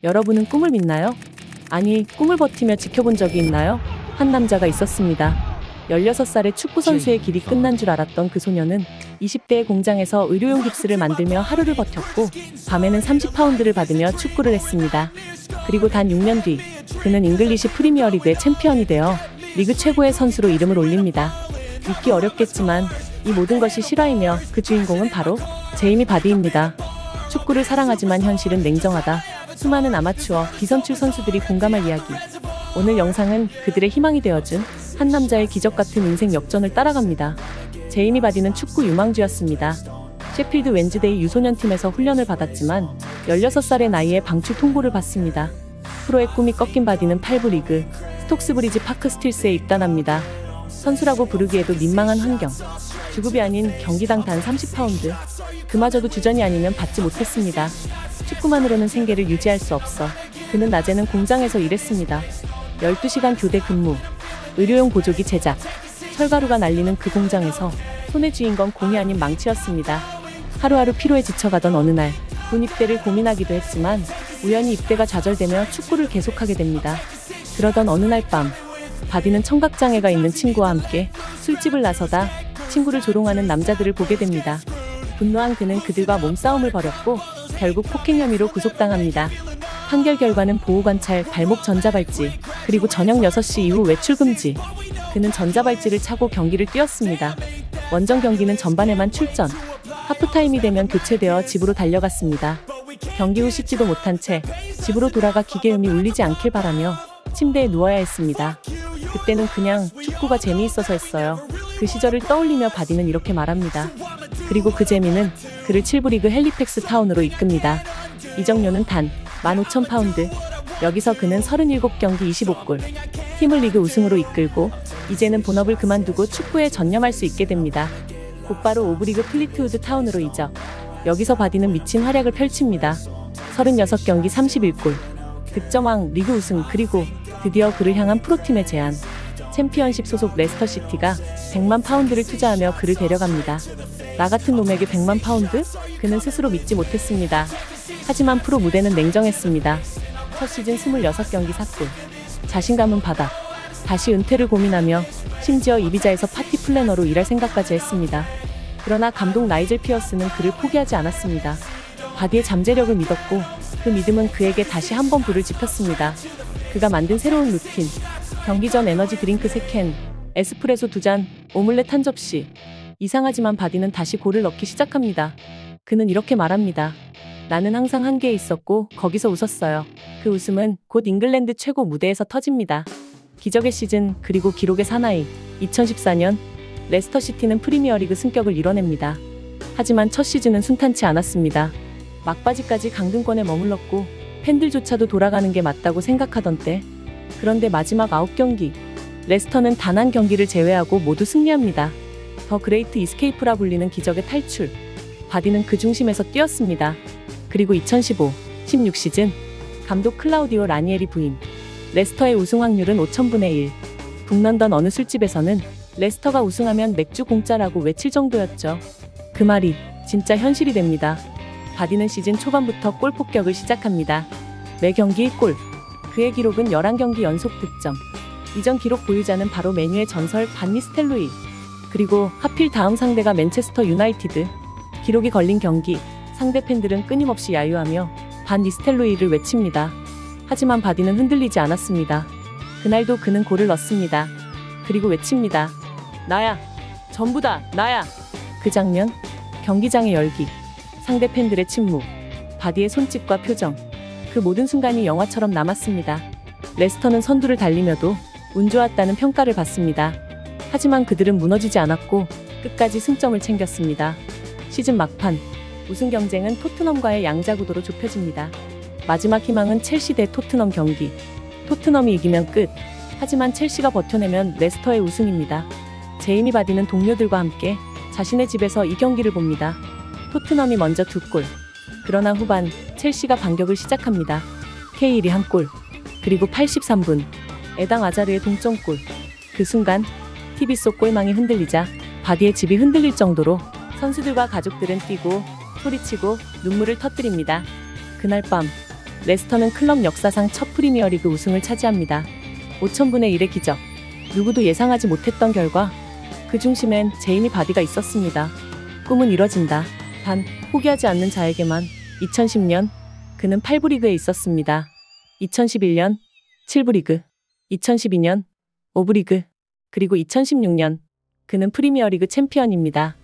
여러분은 꿈을 믿나요? 아니, 꿈을 버티며 지켜본 적이 있나요? 한 남자가 있었습니다. 16살의 축구선수의 길이 끝난 줄 알았던 그 소녀는 20대의 공장에서 의료용 깁스를 만들며 하루를 버텼고 밤에는 30파운드를 받으며 축구를 했습니다. 그리고 단 6년 뒤 그는 잉글리시 프리미어리그의 챔피언이 되어 리그 최고의 선수로 이름을 올립니다. 믿기 어렵겠지만 이 모든 것이 실화이며 그 주인공은 바로 제이미 바디입니다. 축구를 사랑하지만 현실은 냉정하다. 수많은 아마추어, 비선출 선수들이 공감할 이야기. 오늘 영상은 그들의 희망이 되어준 한 남자의 기적 같은 인생 역전을 따라갑니다. 제이미 바디는 축구 유망주였습니다. 셰필드 웬즈데이 유소년팀에서 훈련을 받았지만 16살의 나이에 방출 통보를 받습니다. 프로의 꿈이 꺾인 바디는 8부 리그 스톡스브리지 파크 스틸스에 입단합니다. 선수라고 부르기에도 민망한 환경. 주급이 아닌 경기당 단 30파운드. 그마저도 주전이 아니면 받지 못했습니다. 축구만으로는 생계를 유지할 수 없어 그는 낮에는 공장에서 일했습니다. 12시간 교대 근무, 의료용 보조기 제작, 철가루가 날리는 그 공장에서 손에 쥐인 건 공이 아닌 망치였습니다. 하루하루 피로에 지쳐가던 어느 날 군 입대를 고민하기도 했지만 우연히 입대가 좌절되며 축구를 계속하게 됩니다. 그러던 어느 날 밤 바디는 청각장애가 있는 친구와 함께 술집을 나서다 친구를 조롱하는 남자들을 보게 됩니다. 분노한 그는 그들과 몸싸움을 벌였고 결국 폭행 혐의로 구속당합니다. 판결 결과는 보호관찰, 발목 전자발찌, 그리고 저녁 6시 이후 외출 금지. 그는 전자발찌를 차고 경기를 뛰었습니다. 원정 경기는 전반에만 출전. 하프타임이 되면 교체되어 집으로 달려갔습니다. 경기 후 씻지도 못한 채 집으로 돌아가 기계음이 울리지 않길 바라며 침대에 누워야 했습니다. 그때는 그냥 축구가 재미있어서 했어요. 그 시절을 떠올리며 바디는 이렇게 말합니다. 그리고 그 재미는 그를 7부 리그 헬리팩스 타운으로 이끕니다. 이적료는 단 15,000파운드. 여기서 그는 37경기 25골. 팀을 리그 우승으로 이끌고 이제는 본업을 그만두고 축구에 전념할 수 있게 됩니다. 곧바로 5부 리그 플리트우드 타운으로 이적. 여기서 바디는 미친 활약을 펼칩니다. 36경기 31골. 득점왕, 리그 우승, 그리고 드디어 그를 향한 프로팀의 제안. 챔피언십 소속 레스터 시티가 100만 파운드를 투자하며 그를 데려갑니다. 나 같은 놈에게 100만 파운드? 그는 스스로 믿지 못했습니다. 하지만 프로 무대는 냉정했습니다. 첫 시즌 26경기 4골. 자신감은 바닥. 다시 은퇴를 고민하며 심지어 이비자에서 파티 플래너로 일할 생각까지 했습니다. 그러나 감독 나이젤 피어스는 그를 포기하지 않았습니다. 바디의 잠재력을 믿었고 그 믿음은 그에게 다시 한번 불을 지폈습니다. 그가 만든 새로운 루틴. 경기 전 에너지 드링크 3캔, 에스프레소 2잔, 오믈렛 한 접시. 이상하지만 바디는 다시 골을 넣기 시작합니다. 그는 이렇게 말합니다. 나는 항상 한계에 있었고 거기서 웃었어요. 그 웃음은 곧 잉글랜드 최고 무대에서 터집니다. 기적의 시즌, 그리고 기록의 사나이. 2014년 레스터시티는 프리미어리그 승격을 이뤄냅니다. 하지만 첫 시즌은 순탄치 않았습니다. 막바지까지 강등권에 머물렀고 팬들조차도 돌아가는 게 맞다고 생각하던 때, 그런데 마지막 9경기 레스터는 단 한 경기를 제외하고 모두 승리합니다. 더 그레이트 이스케이프라 불리는 기적의 탈출. 바디는 그 중심에서 뛰었습니다. 그리고 2015-16 시즌 감독 클라우디오 라니에리 부임. 레스터의 우승 확률은 5000분의 1. 북런던 어느 술집에서는 레스터가 우승하면 맥주 공짜라고 외칠 정도였죠. 그 말이 진짜 현실이 됩니다. 바디는 시즌 초반부터 골 폭격을 시작합니다. 매 경기 1골. 그의 기록은 11경기 연속 득점. 이전 기록 보유자는 바로 메뉴의 전설 반 니스텔로이. 그리고 하필 다음 상대가 맨체스터 유나이티드. 기록이 걸린 경기, 상대 팬들은 끊임없이 야유하며 반 니스텔로이를 외칩니다. 하지만 바디는 흔들리지 않았습니다. 그날도 그는 골을 넣습니다. 그리고 외칩니다. 나야! 전부 다 나야! 그 장면, 경기장의 열기, 상대 팬들의 침묵, 바디의 손짓과 표정. 그 모든 순간이 영화처럼 남았습니다. 레스터는 선두를 달리며도 운 좋았다는 평가를 받습니다. 하지만 그들은 무너지지 않았고 끝까지 승점을 챙겼습니다. 시즌 막판, 우승 경쟁은 토트넘과의 양자구도로 좁혀집니다. 마지막 희망은 첼시 대 토트넘 경기. 토트넘이 이기면 끝. 하지만 첼시가 버텨내면 레스터의 우승입니다. 제이미 바디는 동료들과 함께 자신의 집에서 이 경기를 봅니다. 토트넘이 먼저 2골. 그러나 후반 첼시가 반격을 시작합니다. K1이 1골. 그리고 83분 에당 아자르의 동점골. 그 순간 TV 속 골망이 흔들리자 바디의 집이 흔들릴 정도로 선수들과 가족들은 뛰고 소리치고 눈물을 터뜨립니다. 그날 밤 레스터는 클럽 역사상 첫 프리미어리그 우승을 차지합니다. 5000분의 1의 기적. 누구도 예상하지 못했던 결과 그 중심엔 제이미 바디가 있었습니다. 꿈은 이뤄진다. 단 포기하지 않는 자에게만. 2010년 그는 8부 리그에 있었습니다. 2011년 7부 리그, 2012년 5부 리그, 그리고 2016년 그는 프리미어리그 챔피언입니다.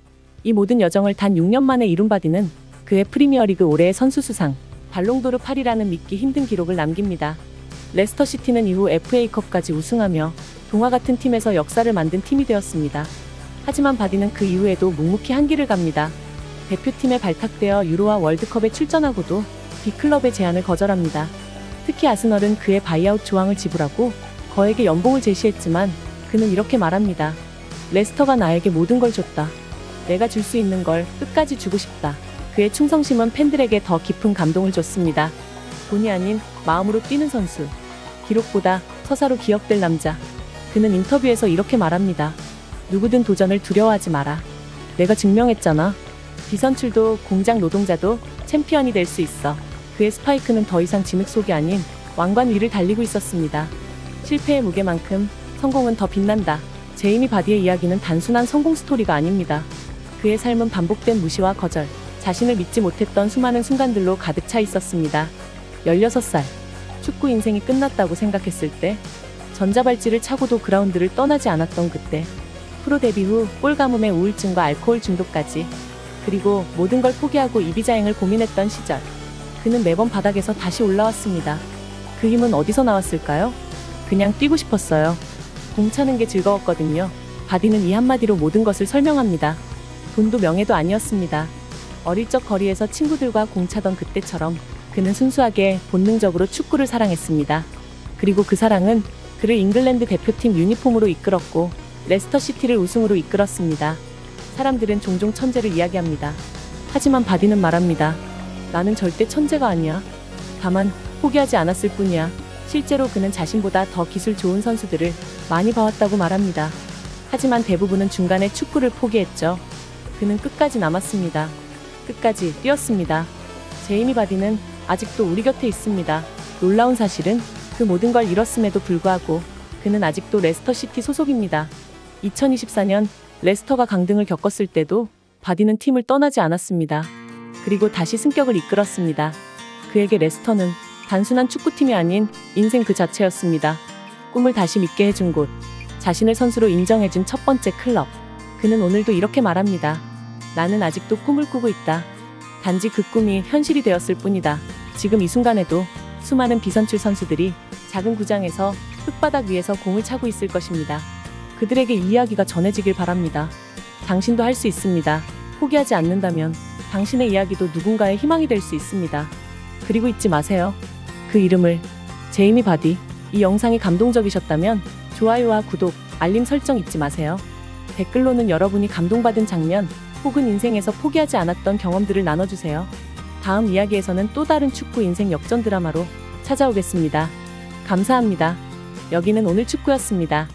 이 모든 여정을 단 6년 만에 이룬 바디는 그의 프리미어리그 올해의 선수 수상, 발롱도르 8이라는 믿기 힘든 기록을 남깁니다. 레스터시티는 이후 FA컵까지 우승하며 동화 같은 팀에서 역사를 만든 팀이 되었습니다. 하지만 바디는 그 이후에도 묵묵히 한 길을 갑니다. 대표팀에 발탁되어 유로와 월드컵에 출전하고도 B클럽의 제안을 거절합니다. 특히 아스널은 그의 바이아웃 조항을 지불하고 거액의 연봉을 제시했지만 그는 이렇게 말합니다. 레스터가 나에게 모든 걸 줬다. 내가 줄 수 있는 걸 끝까지 주고 싶다. 그의 충성심은 팬들에게 더 깊은 감동을 줬습니다. 돈이 아닌 마음으로 뛰는 선수. 기록보다 서사로 기억될 남자. 그는 인터뷰에서 이렇게 말합니다. 누구든 도전을 두려워하지 마라. 내가 증명했잖아. 비선출도 공장 노동자도 챔피언이 될 수 있어. 그의 스파이크는 더 이상 진흙 속이 아닌 왕관 위를 달리고 있었습니다. 실패의 무게만큼 성공은 더 빛난다. 제이미 바디의 이야기는 단순한 성공 스토리가 아닙니다. 그의 삶은 반복된 무시와 거절, 자신을 믿지 못했던 수많은 순간들로 가득 차 있었습니다. 16살, 축구 인생이 끝났다고 생각했을 때, 전자발찌를 차고도 그라운드를 떠나지 않았던 그때, 프로 데뷔 후 골 가뭄의 우울증과 알코올 중독까지, 그리고 모든 걸 포기하고 이비자행을 고민했던 시절, 그는 매번 바닥에서 다시 올라왔습니다. 그 힘은 어디서 나왔을까요? 그냥 뛰고 싶었어요. 공 차는 게 즐거웠거든요. 바디는 이 한마디로 모든 것을 설명합니다. 돈도 명예도 아니었습니다. 어릴 적 거리에서 친구들과 공 차던 그때처럼 그는 순수하게 본능적으로 축구를 사랑했습니다. 그리고 그 사랑은 그를 잉글랜드 대표팀 유니폼으로 이끌었고 레스터시티를 우승으로 이끌었습니다. 사람들은 종종 천재를 이야기합니다. 하지만 바디는 말합니다. 나는 절대 천재가 아니야. 다만 포기하지 않았을 뿐이야. 실제로 그는 자신보다 더 기술 좋은 선수들을 많이 봐왔다고 말합니다. 하지만 대부분은 중간에 축구를 포기했죠. 그는 끝까지 남았습니다. 끝까지 뛰었습니다. 제이미 바디는 아직도 우리 곁에 있습니다. 놀라운 사실은 그 모든 걸 잃었음에도 불구하고 그는 아직도 레스터시티 소속입니다. 2024년 레스터가 강등을 겪었을 때도 바디는 팀을 떠나지 않았습니다. 그리고 다시 승격을 이끌었습니다. 그에게 레스터는 단순한 축구팀이 아닌 인생 그 자체였습니다. 꿈을 다시 믿게 해준 곳, 자신을 선수로 인정해준 첫 번째 클럽. 그는 오늘도 이렇게 말합니다. 나는 아직도 꿈을 꾸고 있다. 단지 그 꿈이 현실이 되었을 뿐이다. 지금 이 순간에도 수많은 비선출 선수들이 작은 구장에서 흙바닥 위에서 공을 차고 있을 것입니다. 그들에게 이 이야기가 전해지길 바랍니다. 당신도 할 수 있습니다. 포기하지 않는다면 당신의 이야기도 누군가의 희망이 될 수 있습니다. 그리고 잊지 마세요. 그 이름을 제이미 바디. 이 영상이 감동적이셨다면 좋아요와 구독, 알림 설정 잊지 마세요. 댓글로는 여러분이 감동받은 장면 혹은 인생에서 포기하지 않았던 경험들을 나눠주세요. 다음 이야기에서는 또 다른 축구 인생 역전 드라마로 찾아오겠습니다. 감사합니다. 여기는 오늘 축구였습니다.